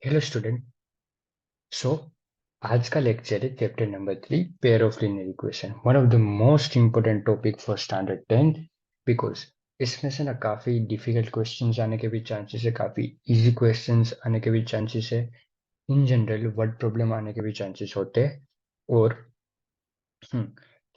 Hello student. सो आज का lecture है chapter number 3 pair of linear equation, one of the most important topic for standard 10 because इसमें से ना काफी डिफिकल्ट क्वेश्चंस आने के भी चांसेस है, काफी इजी क्वेश्चंस आने के भी चांसेस है, इन जनरल वर्ड प्रॉब्लम आने के भी चांसेस होते हैं और हम्म,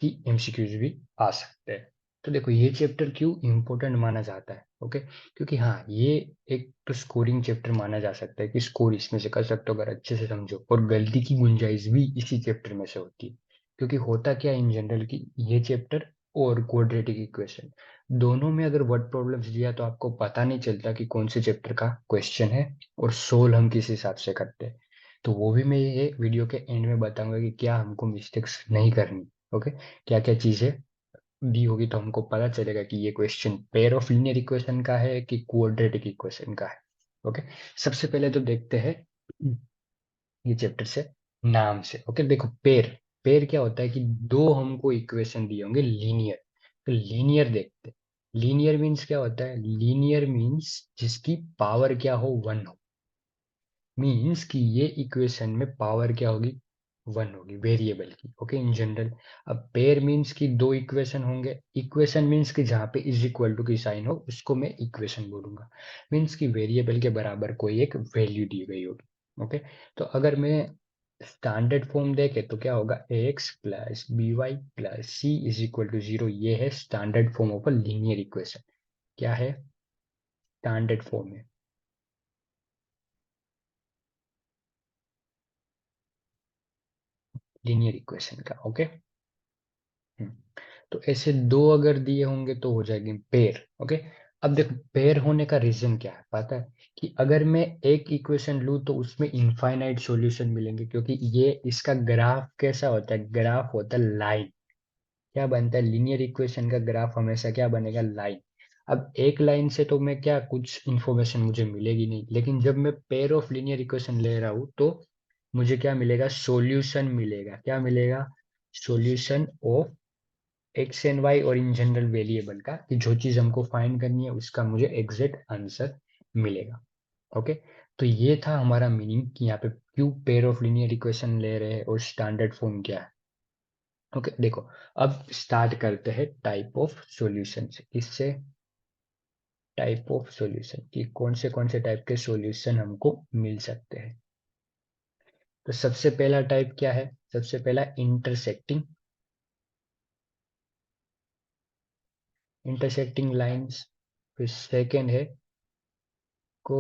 कि एमसीक्यूज भी आ सकते हैं। तो देखो ये चैप्टर क्यों इम्पोर्टेंट माना जाता है, ओके? क्योंकि हाँ, ये एक तो स्कोरिंग चैप्टर माना जा सकता है कि स्कोर इसमें से कर सकते हो अगर अच्छे से समझो, और गलती की गुंजाइश भी इसी चैप्टर में से होती है। क्योंकि होता क्या है इन जनरल की ये चैप्टर और क्वाड्रेटिक इक्वेशन दोनों में अगर वर्ड प्रॉब्लम्स दिया तो आपको पता नहीं चलता कि कौन से चैप्टर का क्वेश्चन है और सोल्व हम किस हिसाब से करते हैं। तो वो भी मैं ये वीडियो के एंड में बताऊंगा कि क्या हमको मिस्टेक्स नहीं करनी, ओके? क्या क्या चीजें दी होगी तो हमको पता चलेगा कि ये question pair of linear equation का है कि क्वाड्रेटिक इक्वेशन का है। ओके, सबसे पहले तो देखते हैं ये चैप्टर से नाम से। ओके, देखो पेयर पेयर क्या होता है कि दो हमको इक्वेशन दिए होंगे लीनियर, तो लीनियर देखते हैं। लीनियर मीन्स क्या होता है? लीनियर मीन्स जिसकी पावर क्या हो, वन हो। मीन्स कि ये इक्वेशन में पावर क्या होगी, वन होगी वेरिएबल की। ओके, इन जनरल अब पेयर मीन्स कि दो इक्वेशन होंगे। इक्वेशन मीन्स कि जहाँ पे इज इक्वल टू की साइन हो उसको मैं इक्वेशन बोलूंगा। मीन्स कि वेरिएबल के बराबर कोई एक वैल्यू दी गई होगी। ओके, तो अगर मैं स्टैंडर्ड फॉर्म देखे तो क्या होगा, ax plus B Y plus C is equal to zero. ये है standard form of a linear equation. क्या है स्टैंडर्ड फॉर्म है लीनियर इक्वेशन का। ओके, हम्म, तो ऐसे दो अगर दिए होंगे तो हो जाएगी पेयर। ओके, अब देखो पेयर होने का रीजन क्या है पता है? कि अगर मैं एक इक्वेशन लूँ तो उसमें इनफाइनाइट सॉल्यूशन मिलेंगे, क्योंकि ये इसका ग्राफ कैसा होता है, ग्राफ होता है लाइन। क्या बनता है लीनियर इक्वेशन का ग्राफ? हमेशा क्या बनेगा, लाइन। अब एक लाइन से तो मैं क्या कुछ इंफॉर्मेशन मुझे मिलेगी नहीं, लेकिन जब मैं पेयर ऑफ लीनियर इक्वेशन ले रहा हूँ तो मुझे क्या मिलेगा, सॉल्यूशन मिलेगा। क्या मिलेगा? Solution of X and Y और इन जनरल वेरिएबल का, कि जो चीज हमको फाइंड करनी है उसका मुझे एग्जैक्ट आंसर मिलेगा। ओके, तो ये था हमारा मीनिंग कि यहाँ पे क्यों पेयर ऑफ लीनियर इक्वेशन ले रहे हैं और स्टैंडर्ड फॉर्म क्या है। ओके, देखो अब स्टार्ट करते हैं टाइप ऑफ सॉल्यूशन से। इससे टाइप ऑफ सॉल्यूशन कि कौन से टाइप के सॉल्यूशन हमको मिल सकते हैं। तो सबसे पहला टाइप क्या है? सबसे पहला इंटरसेक्टिंग, इंटरसेक्टिंग लाइंस। फिर सेकेंड है को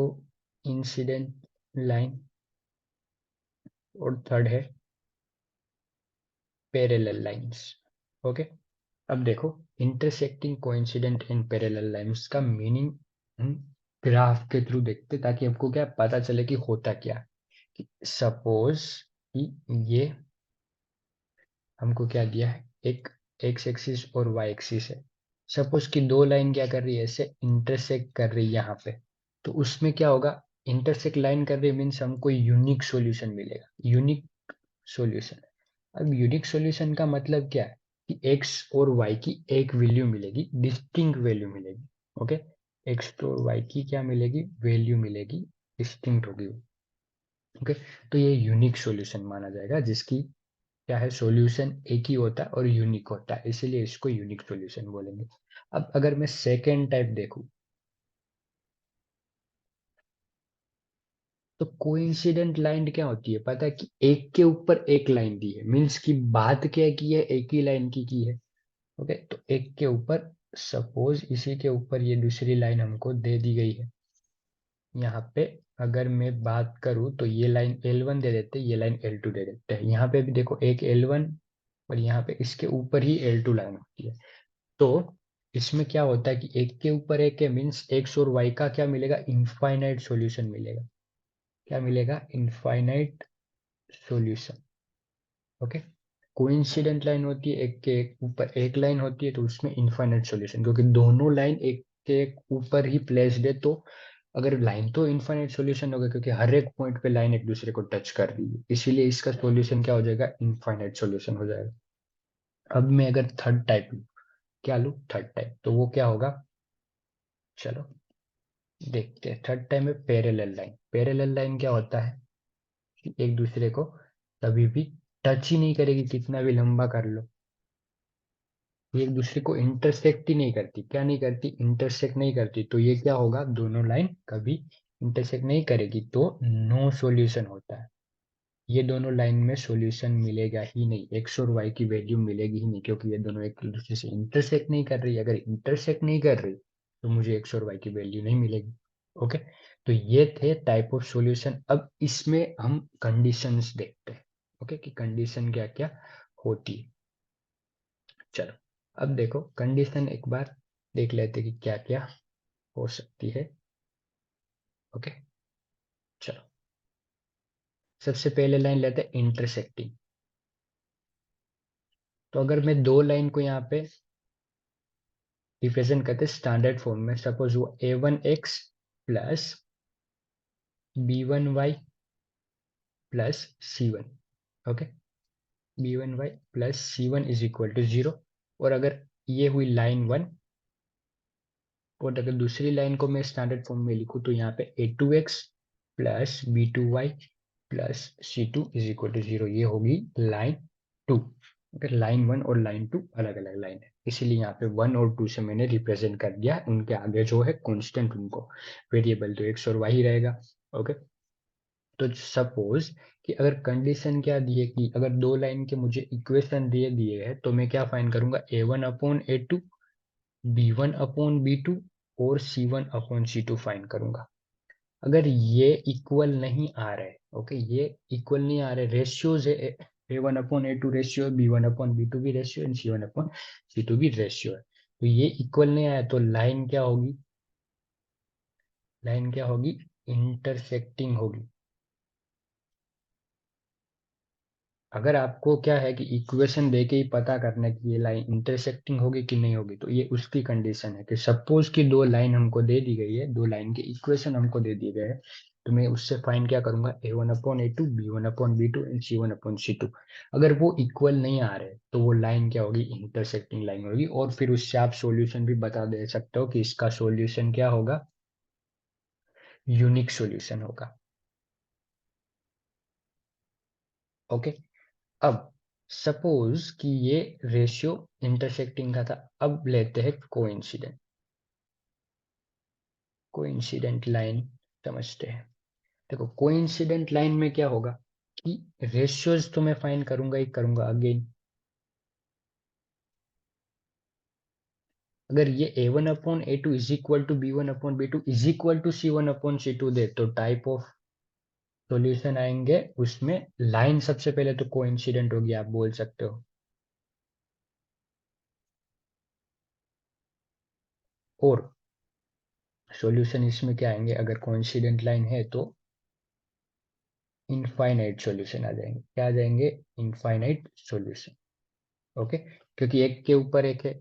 इंसिडेंट लाइन, और थर्ड है पैरेलल लाइंस। ओके, अब देखो intersecting coincident and parallel lines का मीनिंग हम ग्राफ के थ्रू देखते ताकि आपको क्या पता चले कि होता क्या है। कि सपोज कि ये हमको क्या दिया है, एक एक्स एक्सिस और वाई एक्सिस है। सपोज कि दो लाइन क्या कर रही है, ऐसे इंटरसेक्ट कर रही है यहाँ पे। तो उसमें क्या होगा, इंटरसेक्ट लाइन कर रही है मीन्स हमको यूनिक सॉल्यूशन मिलेगा, यूनिक सॉल्यूशन। अब यूनिक सॉल्यूशन का मतलब क्या है कि एक्स और वाई की एक वैल्यू मिलेगी, डिस्टिंक्ट वैल्यू मिलेगी। ओके, एक्स और वाई की क्या मिलेगी, वैल्यू मिलेगी, डिस्टिंक्ट होगी। ओके, तो ये यूनिक सॉल्यूशन माना जाएगा, जिसकी क्या है, सॉल्यूशन एक ही होता है और यूनिक होता है, इसीलिए इसको यूनिक सॉल्यूशन बोलेंगे। अब अगर मैं सेकेंड टाइप देखूं तो कोइंसिडेंट लाइन क्या होती है पता है? कि एक के ऊपर एक लाइन दी है, मीन्स की बात क्या की है, एक ही लाइन की है। ओके, तो एक के ऊपर सपोज इसी के ऊपर ये दूसरी लाइन हमको दे दी गई है। यहाँ पे अगर मैं बात करूँ तो ये लाइन L1 दे देते हैं, ये लाइन L2 दे देते हैं। यहाँ पे भी देखो एक L1 और यहाँ पे इसके ऊपर ही L2 लाइन होती है। तो इसमें क्या होता है कि एक के ऊपर एक है, मीन्स एक्स और वाई का क्या मिलेगा, इनफाइनाइट सॉल्यूशन मिलेगा। क्या मिलेगा, infinite solution. Okay, coincident line होती है एक के एक ऊपर एक लाइन होती है, तो उसमें इनफाइनाइट सॉल्यूशन, क्योंकि दोनों लाइन एक के एक ऊपर ही प्लेस्ड है। तो अगर लाइन तो इनफाइनाइट सॉल्यूशन होगा, क्योंकि हर एक पॉइंट पे लाइन एक दूसरे को टच कर रही है, इसीलिए इसका सॉल्यूशन क्या हो जाएगा, इनफाइनाइट सॉल्यूशन हो जाएगा। अब मैं अगर थर्ड टाइप लूँ, क्या लूँ, थर्ड टाइप, तो वो क्या होगा, चलो देखते हैं। थर्ड टाइम है पैरेलल लाइन। पैरेलल लाइन क्या होता है कि एक दूसरे को कभी भी टच ही नहीं करेगी, कितना भी लंबा कर लो। ये एक दूसरे को इंटरसेक्ट ही नहीं करती। क्या नहीं करती? इंटरसेक्ट नहीं करती। तो ये क्या होगा, दोनों लाइन कभी इंटरसेक्ट नहीं करेगी, तो नो सॉल्यूशन होता है। ये दोनों लाइन में सॉल्यूशन मिलेगा ही नहीं, एक्स और वाई की वैल्यू मिलेगी ही नहीं, क्योंकि ये दोनों एक दूसरे से इंटरसेक्ट नहीं कर रही। अगर इंटरसेक्ट नहीं कर रही तो मुझे एक्स और वाई की वैल्यू नहीं मिलेगी। ओके। तो ये थे टाइप ऑफ सॉल्यूशन। अब इसमें हम कंडीशंस देखते हैं। ओके, कि कंडीशन क्या क्या होती है। चलो, अब देखो कंडीशन एक बार देख लेते हैं कि क्या क्या हो सकती है। ओके, चलो, सबसे पहले लाइन लेते हैं इंटरसेक्टिंग। तो अगर मैं दो लाइन को यहाँ पे रिप्रेजेंट करते स्टैंडर्ड फॉर्म में, सपोज वो a1x plus b1y plus c1। Okay, b1y plus c1 is equal to 0। और अगर ये हुई लाइन वन, और अगर दूसरी लाइन को मैं स्टैंडर्ड फॉर्म में लिखूं तो यहाँ पे a2x plus b2y plus c2 is equal to 0, ये होगी लाइन टू। अगर लाइन वन और लाइन टू अलग अलग लाइन है, इसीलिए यहाँ पे वन और टू से मैंने रिप्रेजेंट कर दिया। उनके आगे जो है कांस्टेंट, उनको वेरिएबल तो एक्स और वाई रहेगा। ओके। तो सपोज कि अगर कंडीशन क्या दी है कि अगर दो लाइन के मुझे इक्वेशन दिए दिए है, तो मैं क्या फाइंड करूंगा, a1/a2, b1/b2 और c1/c2 फाइंड करूंगा। अगर ये इक्वल नहीं आ रहे, ओके, ये इक्वल नहीं आ रहे, रेशियोज है, a1/a2 रेशियो है, b1/b2 भी रेशियो है, c1/c2 भी रेशियो है, तो ये इक्वल नहीं आया तो लाइन क्या होगी, लाइन क्या होगी, इंटरसेक्टिंग होगी। अगर आपको क्या है कि इक्वेशन देके ही पता करना है कि ये लाइन इंटरसेक्टिंग होगी कि नहीं होगी, तो ये उसकी कंडीशन है कि सपोज कि दो लाइन हमको दे दी गई है, दो लाइन के इक्वेशन हमको दे दिए गए हैं, तो मैं उससे फाइंड क्या करूंगा, a1/a2, b1/b2 एंड c1/c2। अगर वो इक्वल नहीं आ रहे तो वो लाइन क्या होगी, इंटरसेक्टिंग लाइन होगी। और फिर उससे आप सॉल्यूशन भी बता दे सकते हो कि इसका सॉल्यूशन क्या होगा, यूनिक सॉल्यूशन होगा। ओके। अब सपोज कि ये रेशियो इंटरसेक्टिंग का था। अब लेते हैं कोइंसिडेंट, कोइंसिडेंट लाइन समझते हैं। देखो कोइंसिडेंट लाइन में क्या होगा कि रेशियोज तो मैं फाइंड करूंगा ही करूंगा अगेन। अगर ये a1/a2 is equal to b1/b2 is equal to c1/c2 दे, तो टाइप ऑफ सॉल्यूशन आएंगे उसमें लाइन सबसे पहले तो कोइंसिडेंट होगी, आप बोल सकते हो। और सॉल्यूशन इसमें क्या आएंगे, अगर कोइंसिडेंट लाइन है तो इनफाइनाइट सॉल्यूशन आ जाएंगे। क्या आ जाएंगे, इनफाइनाइट सॉल्यूशन। ओके, क्योंकि एक के ऊपर एक है।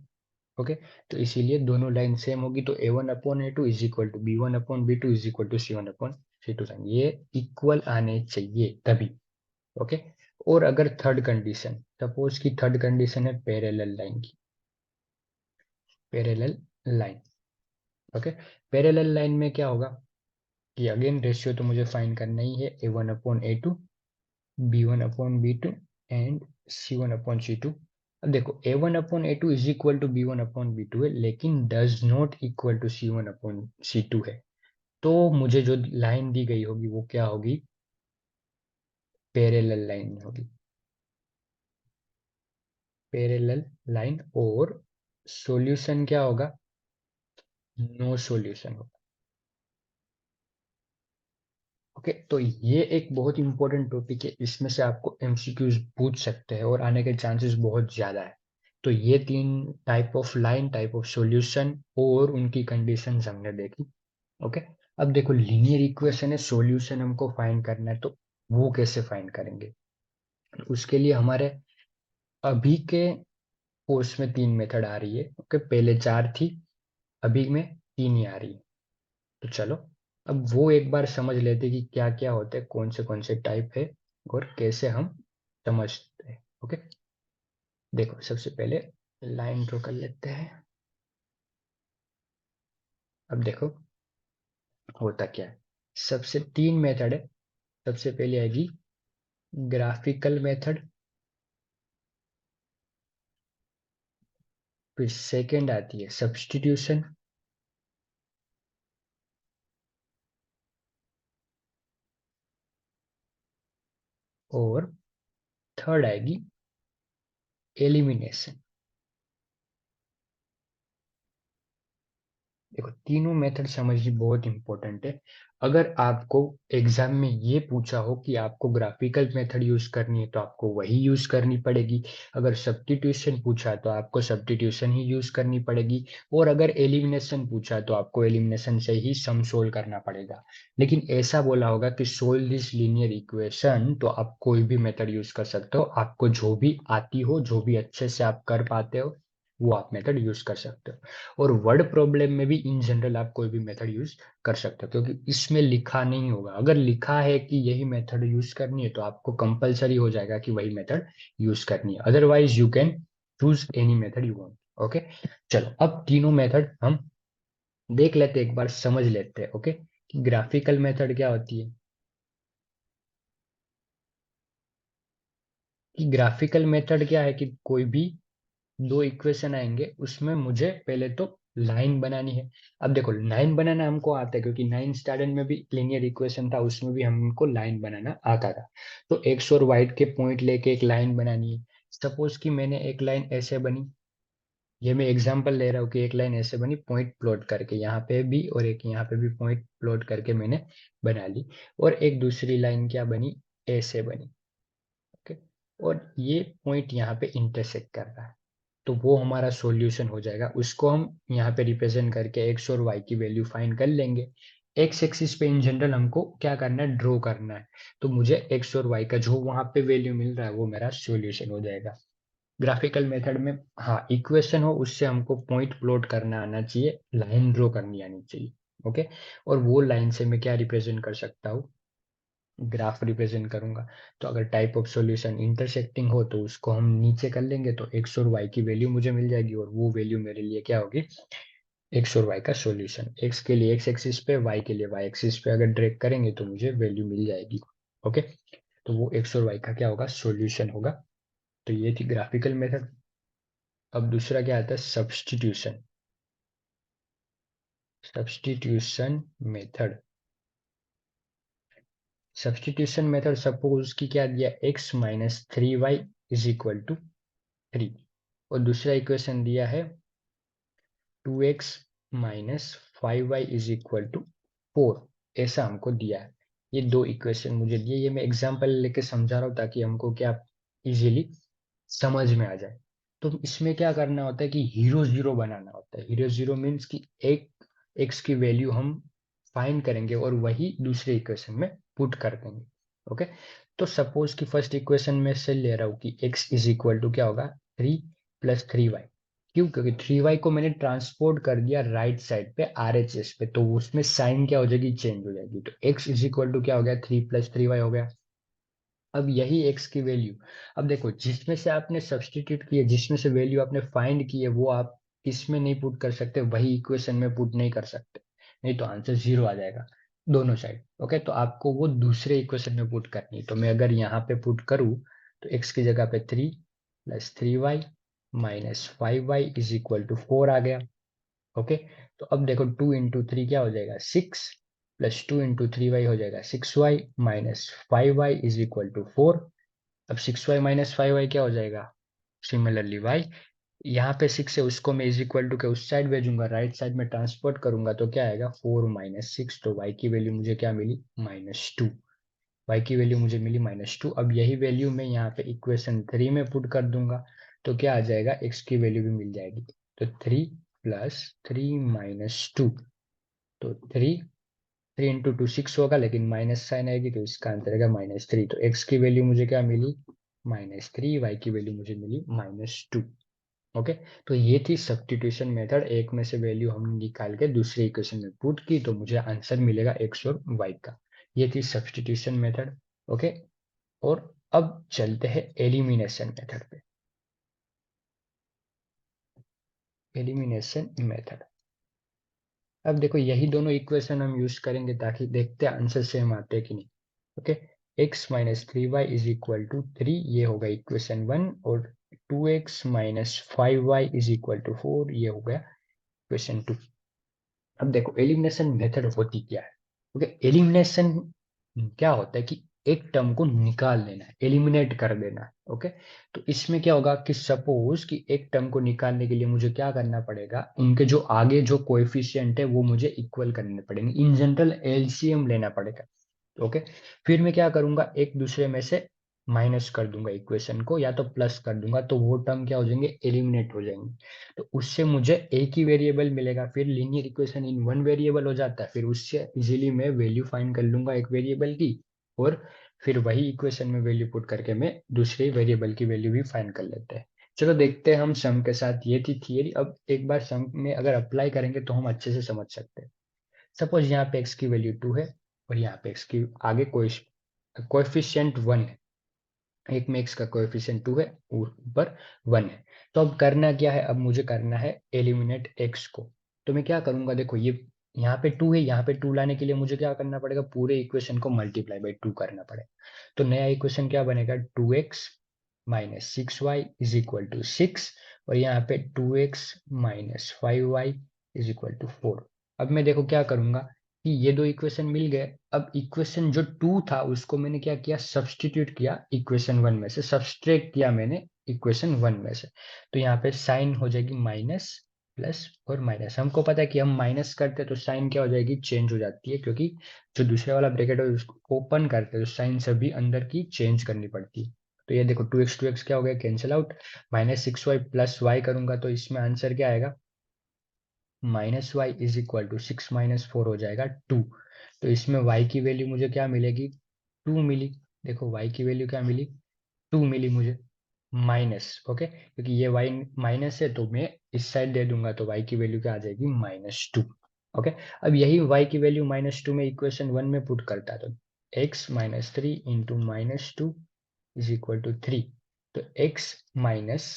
ओके, तो इसीलिए दोनों लाइन सेम होगी, तो a1/a2 is equal to b1/b2 is equal to c1/c2, ये इक्वल आने चाहिए तभी। ओके। और अगर थर्ड कंडीशन, सपोज की थर्ड कंडीशन है पैरेलल लाइन की, parallel line. Okay, parallel line में क्या होगा कि अगेन रेशियो तो मुझे फाइंड करना ही है, a1/a2, b1/b2 एंड c1/c2। अब देखो a1/a2 is equal to b1/b2 है, लेकिन does not equal to c1/c2 है। तो मुझे जो लाइन दी गई होगी वो क्या होगी, पैरेलल लाइन होगी, पैरेलल लाइन। और सॉल्यूशन क्या होगा, नो सॉल्यूशन होगा। ओके, तो ये एक बहुत इंपॉर्टेंट टॉपिक है, इसमें से आपको एमसीक्यूज पूछ सकते हैं और आने के चांसेस बहुत ज्यादा है। तो ये तीन type of line, type of solution और उनकी कंडीशंस हमने देखी। ओके। अब देखो लीनियर इक्वेशन है, सॉल्यूशन हमको फाइंड करना है, तो वो कैसे फाइंड करेंगे। उसके लिए हमारे अभी के कोर्स में तीन मेथड आ रही है। ओके, पहले चार थी, अभी में तीन ही आ रही है। तो चलो अब वो एक बार समझ लेते कि क्या क्या होते हैं, कौन से टाइप है और कैसे हम समझते हैं। ओके, देखो सबसे पहले लाइन ड्रॉ कर लेते हैं। अब देखो होता क्या है। सबसे तीन मेथड है। सबसे पहले आएगी ग्राफिकल मेथड, फिर सेकंड आती है सब्स्टिट्यूशन, और थर्ड आएगी एलिमिनेशन। देखो तीनों मेथड समझनी बहुत इंपॉर्टेंट है। अगर आपको एग्जाम में ये पूछा हो कि आपको ग्राफिकल मेथड यूज करनी है तो आपको वही यूज करनी पड़ेगी। अगर सब्स्टिट्यूशन पूछा तो आपको सब्स्टिट्यूशन ही यूज करनी पड़ेगी। और अगर एलिमिनेशन पूछा तो आपको एलिमिनेशन से ही सम सोल्व करना पड़ेगा। लेकिन ऐसा बोला होगा कि सोल्व दिस लीनियर इक्वेशन तो आप कोई भी मेथड यूज कर सकते हो। आपको जो भी आती हो, जो भी अच्छे से आप कर पाते हो, वो आप मेथड यूज कर सकते हो। और वर्ड प्रॉब्लम में भी इन जनरल आप कोई भी मेथड यूज कर सकते हो, क्योंकि इसमें लिखा नहीं होगा। अगर लिखा है कि यही मेथड यूज करनी है तो आपको कंपलसरी हो जाएगा कि वही मेथड यूज करनी है। Otherwise you can choose any method you want. Okay, चलो अब तीनों मेथड हम देख लेते हैं, एक बार समझ लेते हैं। ओके, कि ग्राफिकल मेथड क्या होती है। कि ग्राफिकल मेथड क्या है कि कोई भी दो इक्वेशन आएंगे, उसमें मुझे पहले तो लाइन बनानी है। अब देखो लाइन बनाना हमको आता है, क्योंकि नाइन स्टैंडर्ड में भी लीनियर इक्वेशन था, उसमें भी हमको लाइन बनाना आता था। तो एक्स और वाई के पॉइंट लेके एक लाइन बनानी है। सपोज कि मैंने एक लाइन ऐसे बनी, ये मैं एग्जांपल ले रहा हूँ कि एक लाइन ऐसे बनी पॉइंट प्लॉट करके, यहाँ पे भी और एक यहाँ पे भी पॉइंट प्लॉट करके मैंने बना ली। और एक दूसरी लाइन क्या बनी, ऐसे बनी। ओके, और ये पॉइंट यहाँ पे इंटरसेक्ट कर रहा है। तो वो हमारा सॉल्यूशन हो जाएगा। उसको हम यहाँ पे रिप्रेजेंट करके एक्स और वाई की वैल्यू फाइंड कर लेंगे। एक्स एक्सिस पे इन जनरल हमको क्या करना है, ड्रॉ करना है। तो मुझे एक्स और वाई का जो वहां पे वैल्यू मिल रहा है वो मेरा सॉल्यूशन हो जाएगा। ग्राफिकल मेथड में हाँ, इक्वेशन हो उससे हमको पॉइंट प्लॉट करना आना चाहिए, लाइन ड्रॉ करनी आनी चाहिए। ओके, और वो लाइन से मैं क्या रिप्रेजेंट कर सकता हूँ, ग्राफ रिप्रेजेंट करूंगा। तो अगर टाइप ऑफ सॉल्यूशन इंटरसेक्टिंग हो तो उसको हम नीचे कर लेंगे, तो एक्स और वाई की वैल्यू मुझे मिल जाएगी, और वो वैल्यू मेरे लिए क्या होगी, एक्स और वाई का सॉल्यूशन। एक्स के लिए एक्स एक्सिस पे, वाई के लिए वाई एक्सिस पे अगर ड्रैग करेंगे तो मुझे वैल्यू मिल जाएगी। ओके, तो वो एक्स और वाई का क्या होगा, सॉल्यूशन होगा। तो ये थी ग्राफिकल मेथड। अब दूसरा क्या आता है, substitution. Substitution method. Substitution method suppose की क्या दिया, X minus three Y is equal to three, और दूसरा इक्वेशन दिया है 2x minus five Y is equal to four. ऐसा हमको दिया है। ये दो इक्वेशन मुझे दिए, ये मैं एग्जांपल लेके समझा रहा हूँ ताकि हमको क्या इजीली समझ में आ जाए। तो इसमें क्या करना होता है कि हीरो जीरो बनाना होता है। हीरो जीरो मीन्स कि एक एक्स की वैल्यू हम फाइंड करेंगे और वही दूसरे इक्वेशन में पुट कर देंगे। ओके, तो सपोज कि फर्स्ट इक्वेशन में से ले रहा हूँ कि x इज इक्वल टू क्या होगा, थ्री प्लस थ्री वाई। क्यों, क्योंकि थ्री वाई को मैंने ट्रांसपोर्ट कर दिया राइट साइड पे आर एच एस पे, तो उसमें साइन क्या हो जाएगी, चेंज हो जाएगी। तो x इज इक्वल टू क्या हो गया, थ्री प्लस थ्री वाई हो गया। अब यही x की वैल्यू, अब देखो जिसमें से आपने सब्सटीट्यूट किए, जिसमें से वैल्यू आपने फाइंड की है, वो आप इसमें नहीं पुट कर सकते, वही इक्वेशन में पुट नहीं कर सकते, नहीं तो आंसर जीरो आ जाएगा दोनों साइड। ओके, तो आपको वो दूसरे इक्वेशन में पुट करनी है। तो मैं अगर यहाँ पे पुट करूँ तो x की जगह पे three plus three Y minus five Y is equal to four आ गया। ओके, तो अब देखो टू इंटू थ्री क्या हो जाएगा, six, plus two into three Y हो जाएगा six Y minus five Y is equal to four. अब six Y minus five Y क्या हो जाएगा, सिमिलरली वाई, यहाँ पे सिक्स है उसको मैं इज इक्वल टू के उस साइड भेजूंगा, राइट साइड में ट्रांसपोर्ट करूंगा तो क्या आएगा, फोर माइनस सिक्स। तो वाई की वैल्यू मुझे क्या मिली, माइनस टू। वाई की वैल्यू मुझे मिली माइनस टू। अब यही वैल्यू मैं यहाँ पे इक्वेशन थ्री में पुट कर दूंगा तो क्या आ जाएगा, एक्स की वैल्यू भी मिल जाएगी। तो three plus three minus two, तो three, three into two six होगा, लेकिन माइनस साइन आएगी तो इसका आंसर आएगा माइनस थ्री। तो एक्स की वैल्यू मुझे क्या मिली, माइनस थ्री, वाई की वैल्यू मुझे मिली माइनस टू। ओके, तो ये थी सब्स्टिट्यूशन मेथड। एक में से वैल्यू हमने निकाल के दूसरे इक्वेशन में पुट की तो मुझे आंसर मिलेगा एक्स और वाई का। ये थी सब्स्टिट्यूशन मेथड। ओके, और अब चलते हैं एलिमिनेशन मेथड पे। एलिमिनेशन मेथड, अब देखो यही दोनों इक्वेशन हम यूज करेंगे ताकि देखते हैं आंसर सेम आते हैं कि नहीं। Okay, x minus 3y is equal to 3, ये होगा इक्वेशन 1, और 2x minus 5y is equal to 4, ये हो गया इक्वेशन 2। अब देखो एलिमिनेशन मेथड होती क्या है। ओके, एलिमिनेशन क्या होता है कि एक टर्म को निकाल देना है, एलिमिनेट कर देना है। ओके, तो इसमें क्या होगा कि सपोज कि एक टर्म को निकालने के लिए मुझे क्या करना पड़ेगा, उनके जो आगे जो कोएफिशिएंट है वो मुझे इक्वल करने पड़ेंगे, इन जनरल एलसीएम लेना पड़ेगा। ओके, फिर मैं क्या करूंगा, एक दूसरे में से माइनस कर दूंगा इक्वेशन को, या तो प्लस कर दूंगा, तो वो टर्म क्या हो जाएंगे, एलिमिनेट हो जाएंगे। तो उससे मुझे एक ही वेरिएबल मिलेगा, फिर linear equation in one variable हो जाता है, फिर उससे इजीली मैं वैल्यू फाइंड कर लूंगा एक वेरिएबल की, और फिर वही इक्वेशन में वैल्यू पुट करके मैं दूसरे वेरिएबल की वैल्यू भी फाइंड कर लेते हैं। चलो देखते हैं हम सम के साथ, ये थी थियरी। अब एक बार सम में अगर अप्लाई करेंगे तो हम अच्छे से समझ सकते हैं। सपोज यहाँ पे x की वैल्यू 2 है, और यहाँ पे x की आगे कोएफिशिएंट 1 है, एक में x का कोएफिशिएंट 2 है, ऊपर 1 है। तो अब करना क्या है, अब मुझे करना है एलिमिनेट x को। तो मैं क्या करूंगा, देखो ये यहाँ पे 2 है, यहाँ पे 2 लाने के लिए मुझे क्या करना पड़ेगा, पूरे इक्वेशन को मल्टीप्लाई बाई 2 करना पड़ेगा। तो नया इक्वेशन क्या बनेगा, 2x minus 6y is equal to 6, और यहाँ पे 2x minus 5y is equal to 4। अब मैं देखो क्या करूंगा कि ये दो इक्वेशन मिल गए। अब इक्वेशन जो 2 था उसको मैंने क्या किया, सब्सटीट्यूट किया इक्वेशन 1 में से, सब्सट्रैक्ट किया मैंने इक्वेशन 1 में से। तो यहाँ पे साइन हो जाएगी माइनस प्लस और माइनस। हमको पता है कि हम माइनस करते हैं तो साइन क्या हो जाएगी, चेंज हो जाती है, क्योंकि जो दूसरे वाला ब्रैकेट है उसको ओपन करते हैं तो साइन सभी अंदर की चेंज करनी पड़ती है। तो ये देखो 2x क्या हो गया, cancel out. Minus 6y plus Y करूंगा तो इसमें आंसर क्या आएगा, minus Y is equal to 6 - 4 हो जाएगा 2। तो इसमें y की वैल्यू मुझे क्या मिलेगी, 2 मिली। देखो y की वैल्यू क्या मिली, 2 मिली मुझे, माइनस। ओके, क्योंकि ये y माइनस है तो मैं इस साइड दे दूंगा, तो y की वैल्यू क्या आ जाएगी, -2। ओके, अब यही y की वैल्यू -2 में इक्वेशन 1 में पुट करता, तो x minus 3 into -2 is equal to 3। तो x माइनस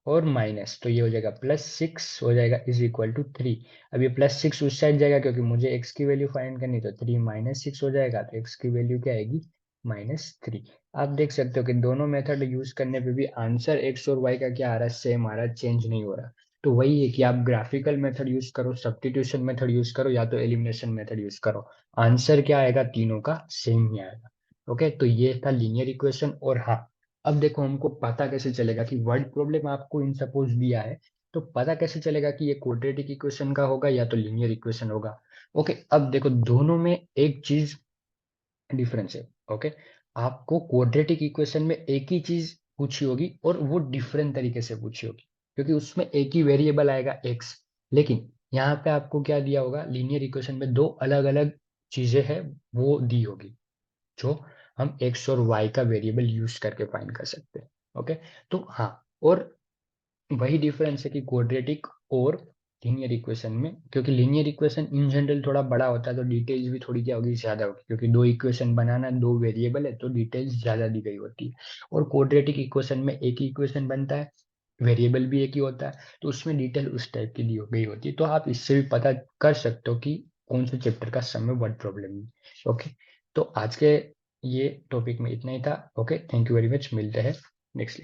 और माइनस, तो ये हो जाएगा +6 हो जाएगा इज इक्वल टू 3। अब ये +6 उस साइड जाएगा क्योंकि मुझे x की वैल्यू फाइंड करनी, तो 3 - 6 हो जाएगा, तो x की वैल्यू क्या आएगी, -3। आप देख सकते हो कि दोनों मेथड यूज करने पे भी आंसर x और y का क्या आ रहा है, सेम आ रहा है, चेंज नहीं हो रहा। तो वही है कि आप ग्राफिकल मेथड यूज करो, सब्स्टिट्यूशन मेथड यूज करो, या तो एलिमिनेशन मेथड यूज करो, आंसर क्या आएगा, तीनों का सेम ही आएगा। ओके, तो ये था लीनियर इक्वेशन। और हाँ, अब देखो हमको पता कैसे चलेगा कि वर्ड प्रॉब्लम आपको इन सपोज दिया है, तो पता कैसे चलेगा कि ये क्वाड्रेटिक इक्वेशन का होगा या तो लीनियर इक्वेशन होगा। ओके, अब देखो दोनों में एक चीज डिफरेंस है। ओके, आपको क्वाड्रेटिक इक्वेशन में एक ही चीज पूछी होगी और वो डिफरेंट तरीके से पूछी होगी, क्योंकि उसमें एक ही वेरिएबल आएगा x। लेकिन यहाँ पे आपको क्या दिया होगा, लीनियर इक्वेशन में दो अलग अलग चीजें हैं वो दी होगी, जो हम एक्स और वाई का वेरिएबल यूज करके फाइंड कर सकते हैं। ओके, तो हाँ, और वही डिफरेंस है कि क्वाड्रेटिक और लीनियर इक्वेशन में, क्योंकि लीनियर इक्वेशन इन जनरल थोड़ा बड़ा होता है तो डिटेल्स भी थोड़ी क्या होगी, ज्यादा होगी, क्योंकि दो इक्वेशन बनाना, दो वेरिएबल है तो डिटेल्स ज्यादा दी गई होती है। और क्वाड्रेटिक इक्वेशन में एक ही इक्वेशन बनता है, वेरिएबल भी एक ही होता है, तो उसमें डिटेल उस टाइप की दी गई होती है। तो आप इससे भी पता कर सकते हो कि कौन से चैप्टर का सम में वर्ड प्रॉब्लम है। ओके, तो आज के ये टॉपिक में इतना ही था। Okay, thank you very much, मिलते हैं नेक्स्ट।